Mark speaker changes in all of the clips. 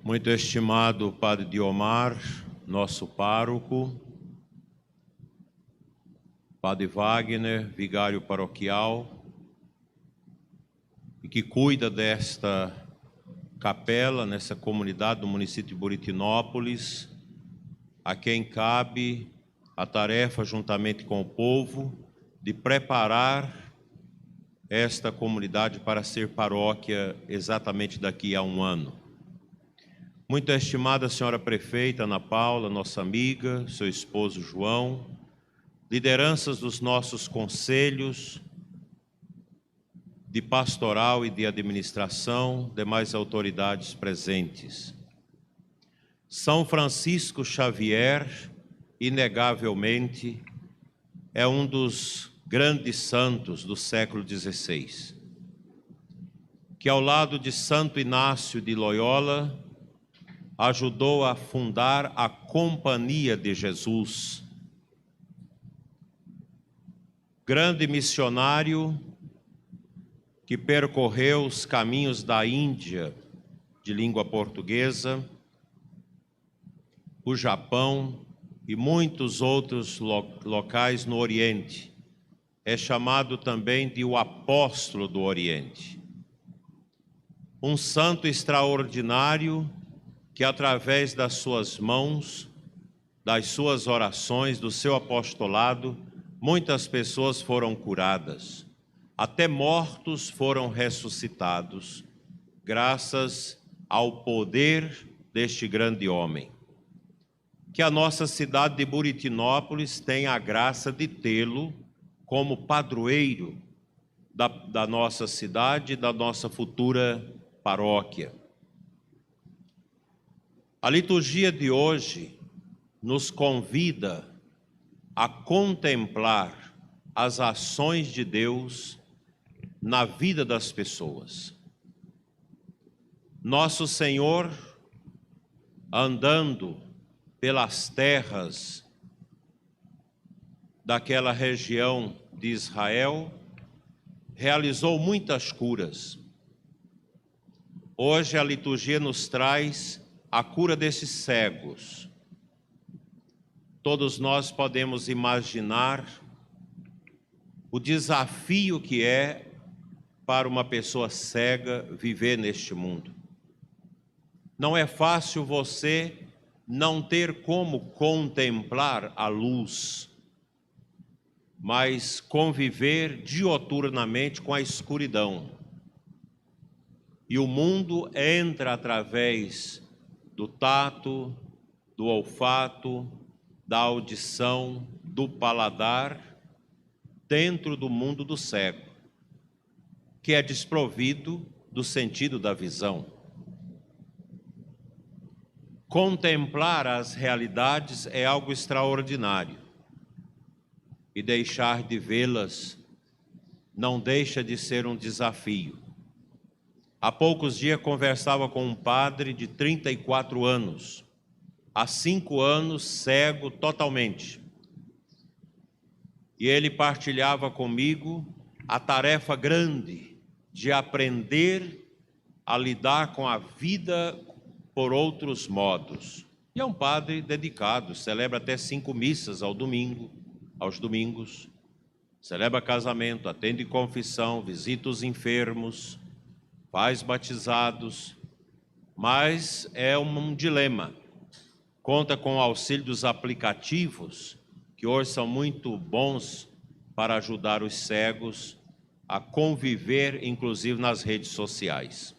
Speaker 1: Muito estimado Padre Diomar, nosso pároco, Padre Wagner, vigário paroquial, e que cuida desta capela, nessa comunidade do município de Buritinópolis, a quem cabe a tarefa, juntamente com o povo, de preparar esta comunidade para ser paróquia exatamente daqui a um ano. Muito estimada senhora prefeita Ana Paula, nossa amiga, seu esposo João, lideranças dos nossos conselhos de pastoral e de administração, demais autoridades presentes. São Francisco Xavier, inegavelmente, é um dos grandes santos do século XVI, que ao lado de Santo Inácio de Loyola, ajudou a fundar a Companhia de Jesus. Grande missionário que percorreu os caminhos da Índia, de língua portuguesa, o Japão e muitos outros locais no Oriente. É chamado também de o apóstolo do Oriente. Um santo extraordinário que através das suas mãos, das suas orações, do seu apostolado, muitas pessoas foram curadas, até mortos foram ressuscitados, graças ao poder deste grande homem. Que a nossa cidade de Buritinópolis tenha a graça de tê-lo como padroeiro da nossa cidade, da nossa futura paróquia. A liturgia de hoje nos convida a contemplar as ações de Deus na vida das pessoas. Nosso Senhor, andando pelas terras daquela região de Israel, realizou muitas curas. Hoje a liturgia nos traz a cura desses cegos. Todos nós podemos imaginar o desafio que é para uma pessoa cega viver neste mundo. Não é fácil você não ter como contemplar a luz, mas conviver dioturnamente com a escuridão. E o mundo entra através do tato, do olfato, da audição, do paladar, dentro do mundo do cego, que é desprovido do sentido da visão. Contemplar as realidades é algo extraordinário, e deixar de vê-las não deixa de ser um desafio. Há poucos dias conversava com um padre de 34 anos, há 5 anos cego totalmente. E ele partilhava comigo a tarefa grande de aprender a lidar com a vida por outros modos. E é um padre dedicado, celebra até 5 missas aos domingos, celebra casamento, atende confissão, visita os enfermos, faz batizados, mas é um dilema. Conta com o auxílio dos aplicativos, que hoje são muito bons para ajudar os cegos a conviver, inclusive nas redes sociais.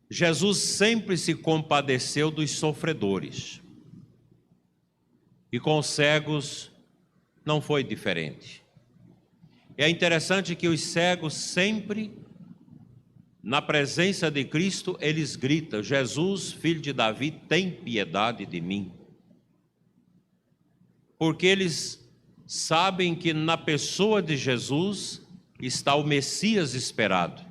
Speaker 1: Jesus sempre se compadeceu dos sofredores, e com os cegos não foi diferente. É interessante que os cegos sempre, na presença de Cristo, eles gritam: Jesus, filho de Davi, tem piedade de mim. Porque eles sabem que na pessoa de Jesus está o Messias esperado,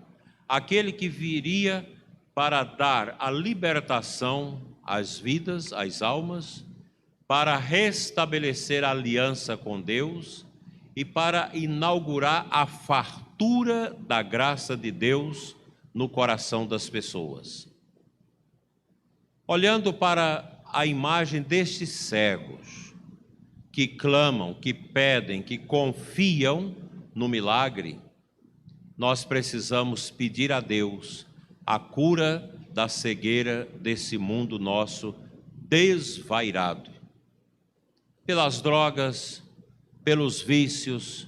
Speaker 1: aquele que viria para dar a libertação às vidas, às almas, para restabelecer a aliança com Deus e para inaugurar a fartura da graça de Deus no coração das pessoas. Olhando para a imagem destes cegos, que clamam, que pedem, que confiam no milagre, nós precisamos pedir a Deus a cura da cegueira desse mundo nosso desvairado. Pelas drogas, pelos vícios,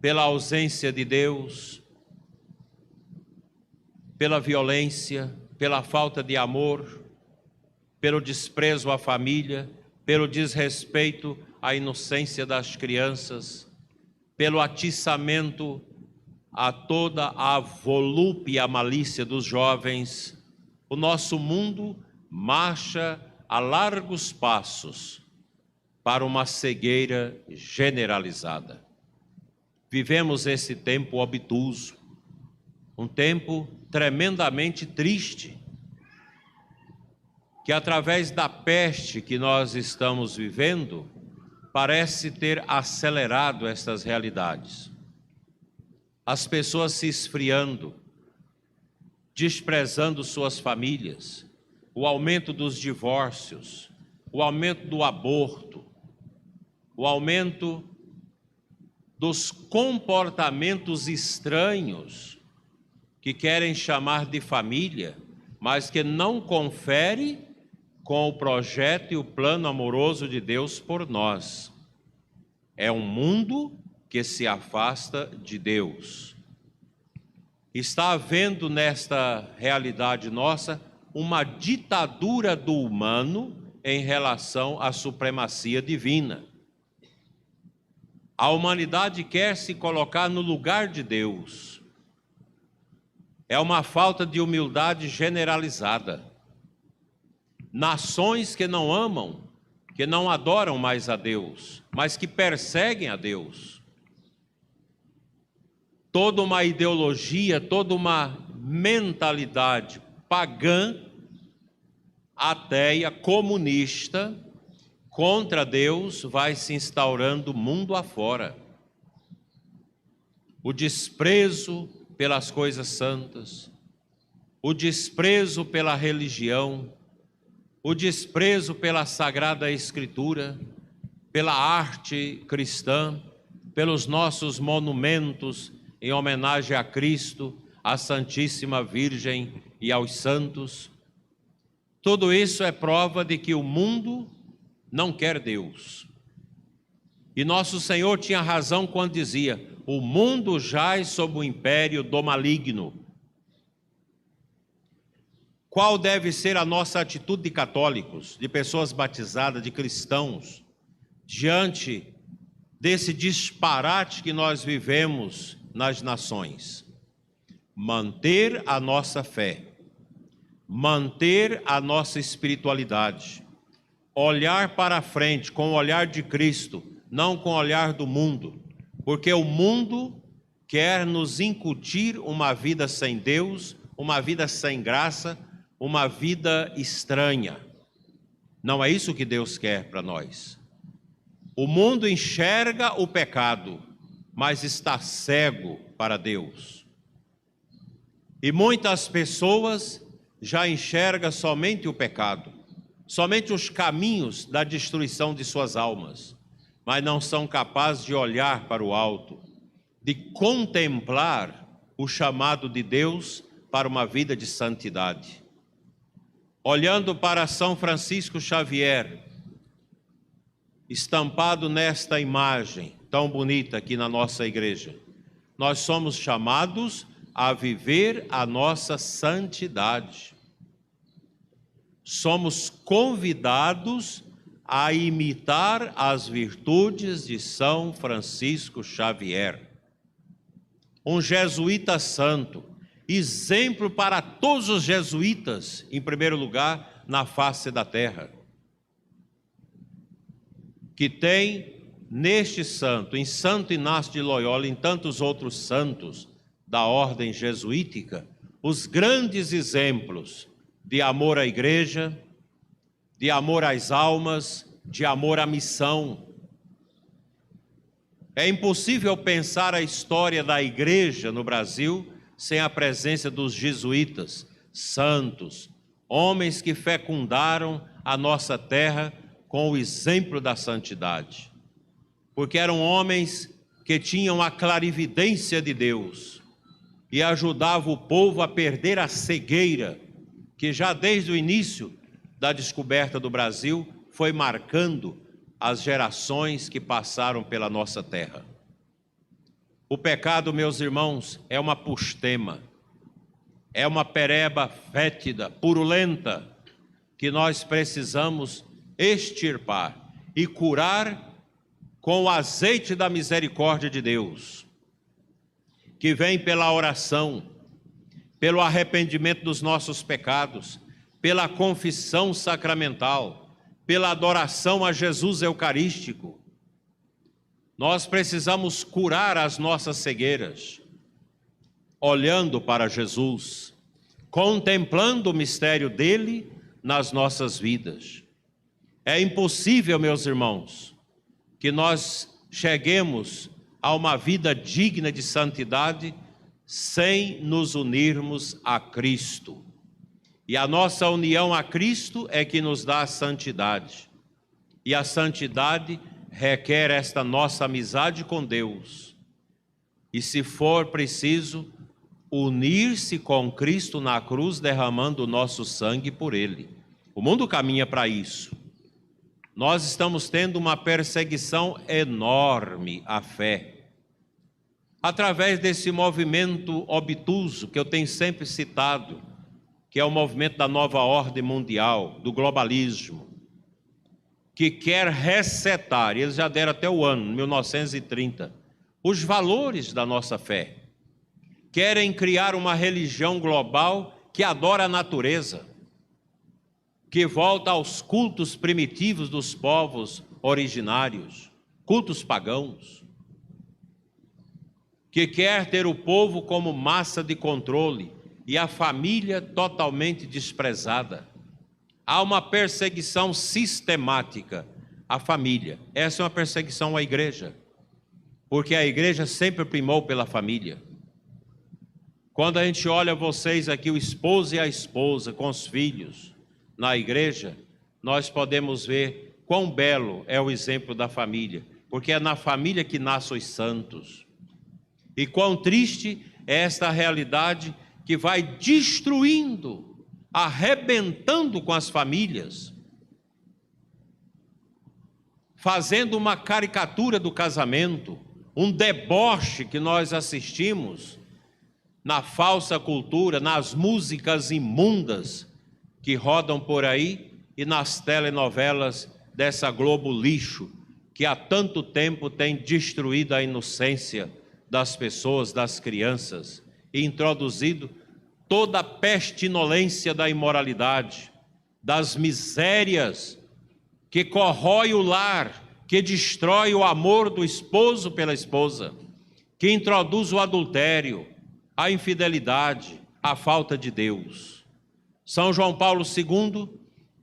Speaker 1: pela ausência de Deus, pela violência, pela falta de amor, pelo desprezo à família, pelo desrespeito à inocência das crianças, pelo atiçamento a toda a volúpia e a malícia dos jovens. O nosso mundo marcha a largos passos para uma cegueira generalizada. Vivemos esse tempo obtuso, um tempo tremendamente triste, que através da peste que nós estamos vivendo, parece ter acelerado estas realidades. As pessoas se esfriando, desprezando suas famílias, o aumento dos divórcios, o aumento do aborto, o aumento dos comportamentos estranhos que querem chamar de família, mas que não confere com o projeto e o plano amoroso de Deus por nós. É um mundo que se afasta de Deus. Está havendo nesta realidade nossa uma ditadura do humano em relação à supremacia divina. A humanidade quer se colocar no lugar de Deus. É uma falta de humildade generalizada. Nações que não amam, que não adoram mais a Deus, mas que perseguem a Deus. Toda uma ideologia, toda uma mentalidade pagã, ateia, comunista, contra Deus, vai se instaurando mundo afora. O desprezo pelas coisas santas, o desprezo pela religião, o desprezo pela Sagrada Escritura, pela arte cristã, pelos nossos monumentos em homenagem a Cristo, à Santíssima Virgem e aos santos. Tudo isso é prova de que o mundo não quer Deus. E nosso Senhor tinha razão quando dizia: o mundo jaz sob o império do maligno. Qual deve ser a nossa atitude de católicos, de pessoas batizadas, de cristãos, diante desse disparate que nós vivemos nas nações? Manter a nossa fé, manter a nossa espiritualidade, olhar para a frente com o olhar de Cristo, não com o olhar do mundo, porque o mundo quer nos incutir uma vida sem Deus, uma vida sem graça, uma vida estranha. Não é isso que Deus quer para nós. O mundo enxerga o pecado, mas está cego para Deus. E muitas pessoas já enxergam somente o pecado, somente os caminhos da destruição de suas almas, mas não são capazes de olhar para o alto, de contemplar o chamado de Deus para uma vida de santidade. Olhando para São Francisco Xavier, estampado nesta imagem tão bonita aqui na nossa igreja, nós somos chamados a viver a nossa santidade. Somos convidados a imitar as virtudes de São Francisco Xavier, um jesuíta santo, exemplo para todos os jesuítas, em primeiro lugar, na face da terra, que tem neste santo, em Santo Inácio de Loyola, em tantos outros santos da ordem jesuítica, os grandes exemplos de amor à igreja, de amor às almas, de amor à missão. É impossível pensar a história da igreja no Brasil sem a presença dos jesuítas, santos, homens que fecundaram a nossa terra com o exemplo da santidade, porque eram homens que tinham a clarividência de Deus e ajudavam o povo a perder a cegueira, que já desde o início da descoberta do Brasil foi marcando as gerações que passaram pela nossa terra. O pecado, meus irmãos, é uma pustema, é uma pereba fétida, purulenta, que nós precisamos extirpar e curar com o azeite da misericórdia de Deus, que vem pela oração, pelo arrependimento dos nossos pecados, pela confissão sacramental, pela adoração a Jesus Eucarístico. Nós precisamos curar as nossas cegueiras, olhando para Jesus, contemplando o mistério dele nas nossas vidas. É impossível, meus irmãos, que nós cheguemos a uma vida digna de santidade sem nos unirmos a Cristo. E a nossa união a Cristo é que nos dá a santidade. E a santidade requer esta nossa amizade com Deus. E se for preciso, unir-se com Cristo na cruz, derramando o nosso sangue por Ele. O mundo caminha para isso. Nós estamos tendo uma perseguição enorme à fé, através desse movimento obtuso que eu tenho sempre citado, que é o movimento da nova ordem mundial, do globalismo, que quer resetar, eles já deram até o ano, 1930, os valores da nossa fé. Querem criar uma religião global que adora a natureza, que volta aos cultos primitivos dos povos originários, cultos pagãos, que quer ter o povo como massa de controle e a família totalmente desprezada. Há uma perseguição sistemática à família. Essa é uma perseguição à igreja, porque a igreja sempre primou pela família. Quando a gente olha vocês aqui, o esposo e a esposa com os filhos na igreja, nós podemos ver quão belo é o exemplo da família, porque é na família que nascem os santos. E quão triste é esta realidade que vai destruindo, arrebentando com as famílias, fazendo uma caricatura do casamento, um deboche que nós assistimos na falsa cultura, nas músicas imundas que rodam por aí e nas telenovelas dessa Globo lixo, que há tanto tempo tem destruído a inocência das pessoas, das crianças, e introduzido toda a pestilência da imoralidade, das misérias que corrói o lar, que destrói o amor do esposo pela esposa, que introduz o adultério, a infidelidade, a falta de Deus. São João Paulo II,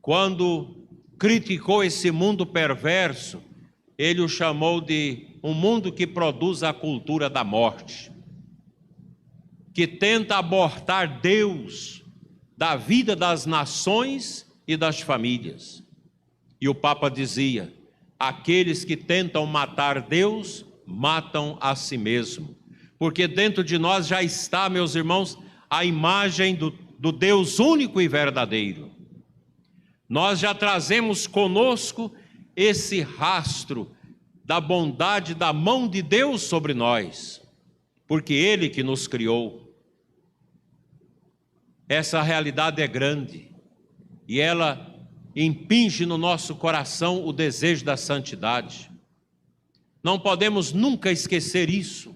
Speaker 1: quando criticou esse mundo perverso, ele o chamou de um mundo que produz a cultura da morte, que tenta abortar Deus da vida das nações e das famílias. E o Papa dizia: aqueles que tentam matar Deus, matam a si mesmo. Porque dentro de nós já está, meus irmãos, a imagem do Deus único e verdadeiro. Nós já trazemos conosco esse rastro da bondade da mão de Deus sobre nós, porque Ele que nos criou. Essa realidade é grande e ela impinge no nosso coração o desejo da santidade. Não podemos nunca esquecer isso.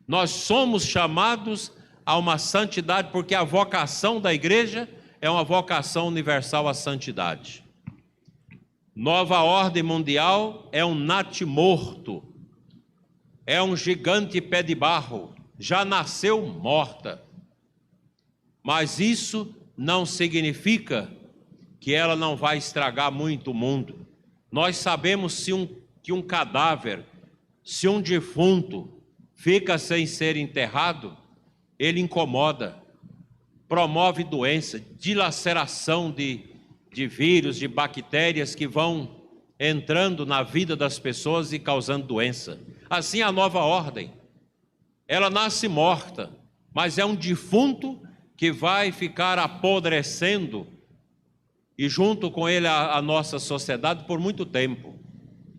Speaker 1: Nós somos chamados a uma santidade porque a vocação da igreja é uma vocação universal à santidade. Nova ordem mundial é um natimorto, é um gigante pé de barro, já nasceu morta. Mas isso não significa que ela não vai estragar muito o mundo. Nós sabemos que um cadáver, se um defunto fica sem ser enterrado, ele incomoda, promove doença, dilaceração de vírus, de bactérias que vão entrando na vida das pessoas e causando doença. Assim a nova ordem, ela nasce morta, mas é um defunto que vai ficar apodrecendo e junto com ele a nossa sociedade por muito tempo,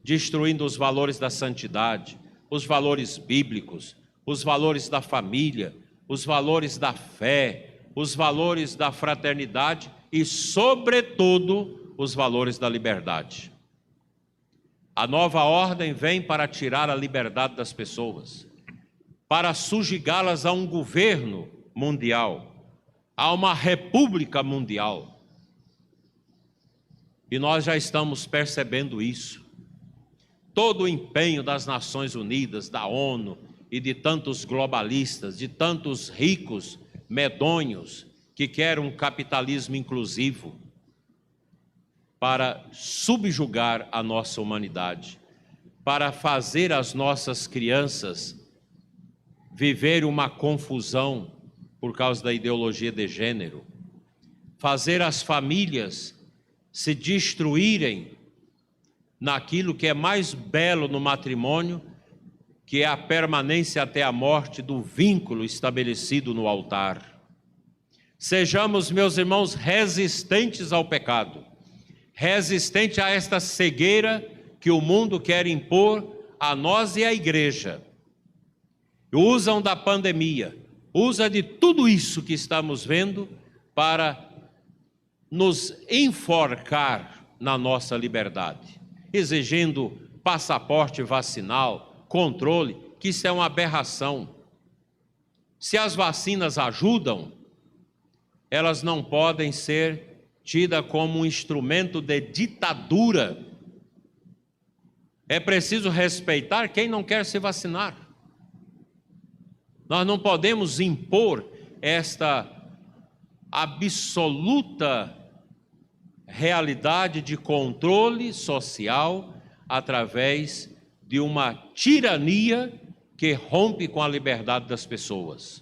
Speaker 1: destruindo os valores da santidade, os valores bíblicos, os valores da família, os valores da fé, os valores da fraternidade e, sobretudo, os valores da liberdade. A nova ordem vem para tirar a liberdade das pessoas, para subjugá-las a um governo mundial, a uma república mundial. E nós já estamos percebendo isso. Todo o empenho das Nações Unidas, da ONU e de tantos globalistas, de tantos ricos medonhos que querem um capitalismo inclusivo para subjugar a nossa humanidade, para fazer as nossas crianças viver uma confusão por causa da ideologia de gênero, fazer as famílias se destruírem naquilo que é mais belo no matrimônio, que é a permanência até a morte do vínculo estabelecido no altar. Sejamos, meus irmãos, resistentes ao pecado, resistentes a esta cegueira que o mundo quer impor a nós e à igreja. Usam da pandemia, usa de tudo isso que estamos vendo para nos enforcar na nossa liberdade, exigindo passaporte vacinal, controle, que isso é uma aberração. Se as vacinas ajudam, elas não podem ser tidas como um instrumento de ditadura. É preciso respeitar quem não quer se vacinar. Nós não podemos impor esta absoluta realidade de controle social através de uma tirania que rompe com a liberdade das pessoas.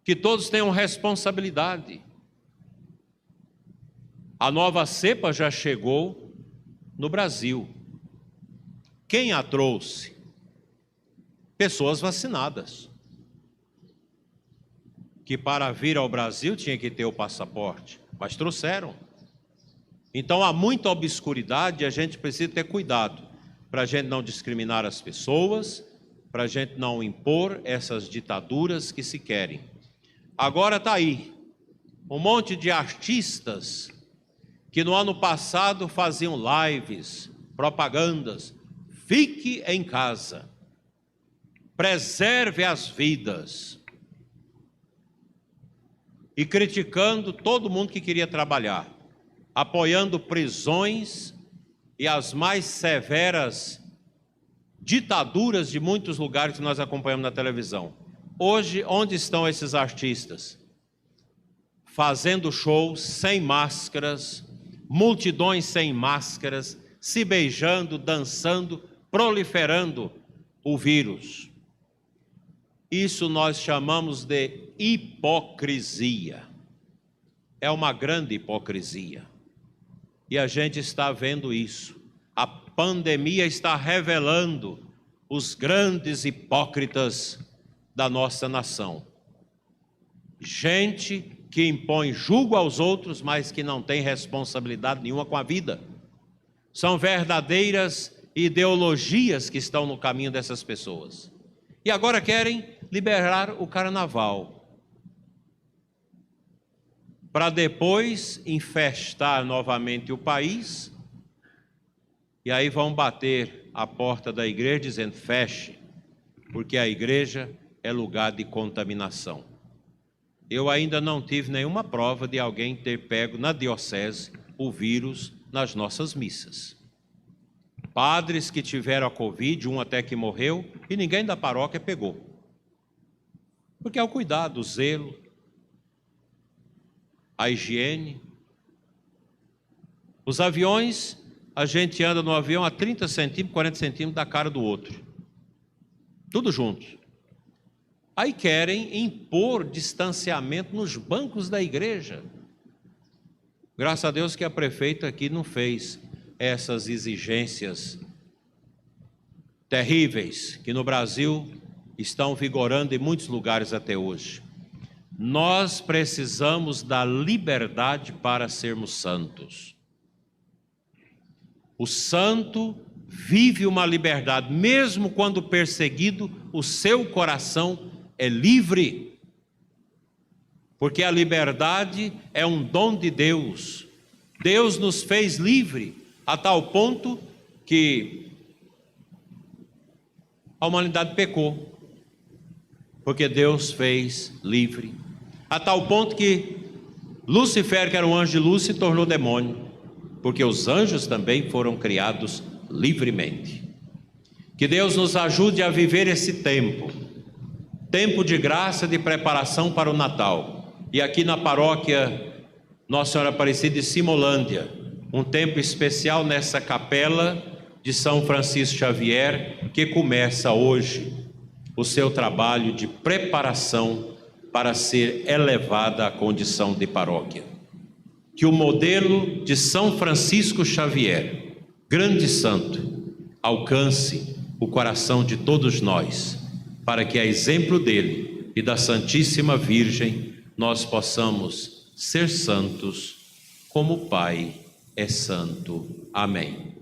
Speaker 1: Que todos tenham responsabilidade. A nova cepa já chegou no Brasil. Quem a trouxe? Pessoas vacinadas, que para vir ao Brasil tinha que ter o passaporte, mas trouxeram. Então há muita obscuridade e a gente precisa ter cuidado, para a gente não discriminar as pessoas, para a gente não impor essas ditaduras que se querem. Agora está aí, um monte de artistas que no ano passado faziam lives, propagandas, fique em casa, preserve as vidas, e criticando todo mundo que queria trabalhar, apoiando prisões e as mais severas ditaduras de muitos lugares que nós acompanhamos na televisão. Hoje, onde estão esses artistas? Fazendo shows sem máscaras, multidões sem máscaras, se beijando, dançando, proliferando o vírus. Isso nós chamamos de hipocrisia. É uma grande hipocrisia. E a gente está vendo isso. A pandemia está revelando os grandes hipócritas da nossa nação. Gente que impõe jugo aos outros, mas que não tem responsabilidade nenhuma com a vida. São verdadeiras ideologias que estão no caminho dessas pessoas. E agora querem liberar o carnaval, para depois infestar novamente o país, e aí vão bater a porta da igreja dizendo, feche, porque a igreja é lugar de contaminação. Eu ainda não tive nenhuma prova de alguém ter pego na diocese o vírus nas nossas missas. Padres que tiveram a Covid, um até que morreu, e ninguém da paróquia pegou. Porque é o cuidado, o zelo, a higiene. Os aviões, a gente anda no avião a 30 centímetros, 40 centímetros da cara do outro. Tudo junto. Aí querem impor distanciamento nos bancos da igreja. Graças a Deus que a prefeita aqui não fez essas exigências terríveis que no Brasil estão vigorando em muitos lugares até hoje. Nós precisamos da liberdade para sermos santos. O santo vive uma liberdade, mesmo quando perseguido, o seu coração é livre, porque a liberdade é um dom de Deus. Deus nos fez livre, a tal ponto que a humanidade pecou, porque Deus fez livre, a tal ponto que Lúcifer, que era um anjo de luz, se tornou demônio, porque os anjos também foram criados livremente. Que Deus nos ajude a viver esse tempo de graça, de preparação para o Natal. E aqui na paróquia Nossa Senhora Aparecida de Simolândia, um tempo especial nessa capela de São Francisco Xavier, que começa hoje o seu trabalho de preparação para ser elevada à condição de paróquia. Que o modelo de São Francisco Xavier, grande santo, alcance o coração de todos nós, para que, a exemplo dele e da Santíssima Virgem, nós possamos ser santos como o Pai é santo. Amém.